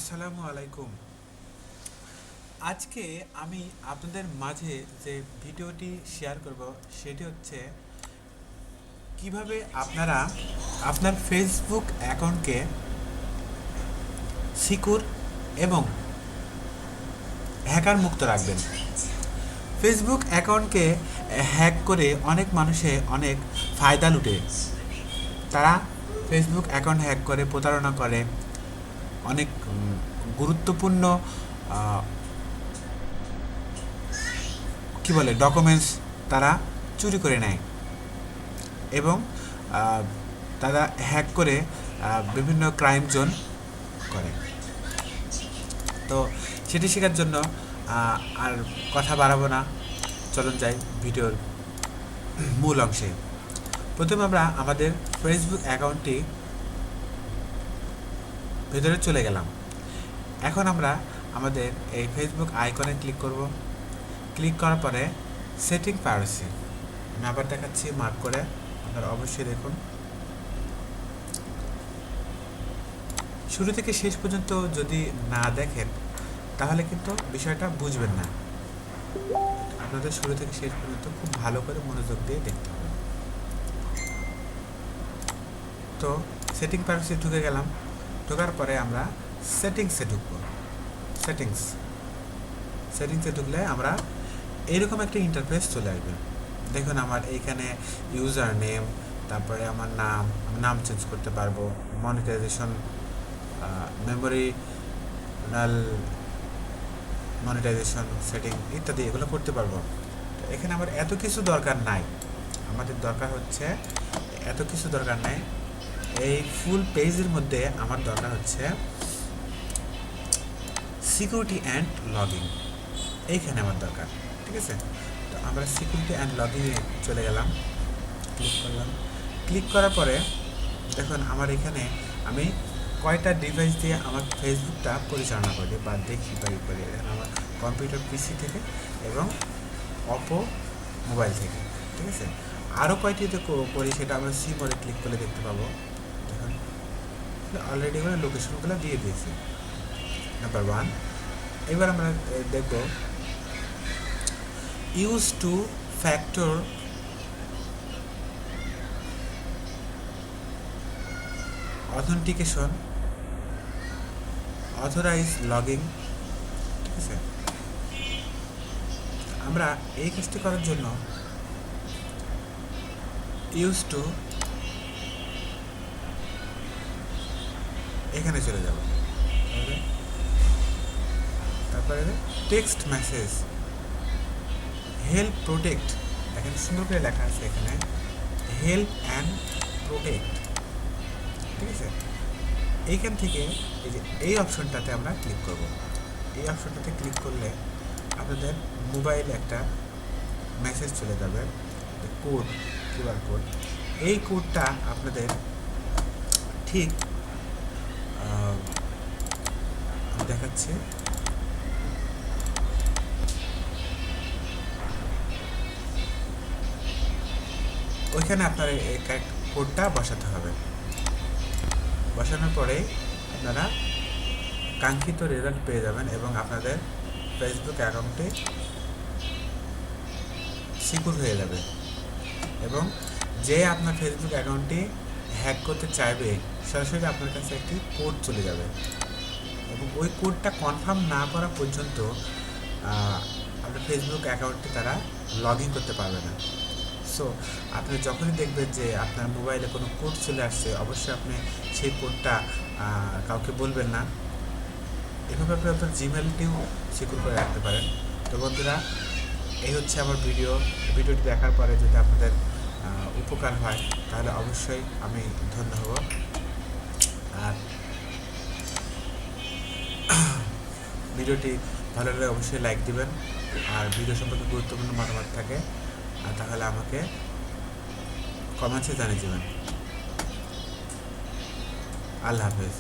আসসালামু আলাইকুম। আজকে আমি আপনাদের মাঝে যে ভিডিওটি শেয়ার করব সেটি হচ্ছে কিভাবে আপনারা আপনার ফেসবুক অ্যাকাউন্টকে সিকিউর এবং হ্যাকার মুক্ত রাখবেন। ফেসবুক অ্যাকাউন্টকে হ্যাক করে অনেক মানুষে অনেক ফায়দা লুটে। তারা ফেসবুক অ্যাকাউন্ট হ্যাক করে প্রতারণা করে, অনেক গুরুত্বপূর্ণ ডকুমেন্টস তারা চুরি করে নেয় এবং তারা হ্যাক করে বিভিন্ন ক্রাইম জোন করে। তো সেটি শেখার জন্য আর কথা বাড়াবো না, চলুন যাই ভিডিওর মূল অংশে। প্রথমে আমরা আমাদের ফেসবুক অ্যাকাউন্টটি ভেতরে চলে গেলাম। এখন আমরা আমাদের এই ফেসবুক আইকনে ক্লিক করব। ক্লিক করার পরে সেটিং প্রাইভেসি আমি আবার দেখাচ্ছি মার্ক করে, আপনারা অবশ্যই দেখুন। শুরু থেকে শেষ পর্যন্ত যদি না দেখেন তাহলে কিন্তু বিষয়টা বুঝবেন না। আপনাদের শুরু থেকে শেষ পর্যন্ত খুব ভালো করে মনোযোগ দিয়ে দেখতে হবে। তো সেটিং প্রাইভেসি ঢুকে গেলাম। ঢোকার পরে আমরা সেটিংসে ঢুকবো। সেটিংসে ঢুকলে আমরা এইরকম একটা ইন্টারফেস চলে আসবে। দেখুন আমার এইখানে ইউজার নেম, তারপরে আমার নাম চেঞ্জ করতে পারবো, মনিটাইজেশন, মনিটাইজেশন সেটিং ইত্যাদি এগুলো করতে পারবো। তো এখানে আমার এত কিছু দরকার নাই। আমাদের দরকার হচ্ছে এই ফুল পেজের মধ্যে আমার দরকার হচ্ছে সিকিউরিটি অ্যান্ড লগইন। এইখানে আমার দরকার, ঠিক আছে? তো আমরা সিকিউরিটি অ্যান্ড লগইনে চলে গেলাম, ক্লিক করলাম। ক্লিক করার পরে দেখুন আমার এখানে আমি কয়টা ডিভাইস দিয়ে আমার ফেসবুকটা পরিচালনা করি বা দেখি বা করি। আমার কম্পিউটার পিসি থেকে এবং অপো মোবাইল থেকে, ঠিক আছে? আরও কয়টিতে করি সেটা আমরা সি মোডে ক্লিক করলে দেখতে পাবো। দেখুন অলরেডি আমরা লোকেশনগুলো দিয়ে দিয়েছি। নাম্বার 1, এবার আমরা দেখব use two factor authentication authorize login, ঠিক আছে? আমরা এই কাজটি করার জন্য ইউজ টু এখানে চলে যাব। তারপরে টেক্সট মেসেজ হেল্প প্রোটেক্ট, এখানে সুন্দর করে লেখা আছে এখানে হেল্প অ্যান্ড প্রোটেক্ট, ঠিক আছে? এইখান থেকে এই যে এই অপশনটাতে আমরা ক্লিক করব। এই অপশনটাতে ক্লিক করলে আপনাদের মোবাইলে একটা মেসেজ চলে যাবে, কোড, কিউআর কোড। এই কোডটা আপনাদের ঠিক দেখাচ্ছে, ওইখানে আপনার এই কোডটা বসাতে হবে। বসানোর পরে আপনারা কাঙ্ক্ষিত রেজাল্ট পেয়ে যাবেন এবং আপনাদের ফেসবুক অ্যাকাউন্টে সিকিউর হয়ে যাবে এবং যে আপনার ফেসবুক অ্যাকাউন্টটি হ্যাক করতে চাইবে সরাসরি আপনার কাছে একটি কোড চলে যাবে এবং ওই কোডটা কনফার্ম না করা পর্যন্ত আপনার ফেসবুক অ্যাকাউন্টে তারা লগ ইন করতে পারবে না। সো আপনি যখনই দেখবেন যে আপনার মোবাইলে কোনো কোড চলে আসছে, অবশ্যই আপনি সেই কোডটা কাউকে বলবেন না। এভাবে আপনি আপনার জিমেলটিও সিকিউর করে রাখতে পারেন। তো বন্ধুরা, এই হচ্ছে আমার ভিডিওটি দেখার পরে যদি আপনাদের উপকার হয় তাহলে অবশ্যই আমি ধন্য হব। আর ভিডিওটি ভালো লাগলে অবশ্যই লাইক দিবেন। আর ভিডিও সম্পর্কে গুরুত্বপূর্ণ মতামত থাকে আর তাহলে আমাকে কমেন্টসে জানিয়ে দেবেন। আল্লাহ হাফেজ।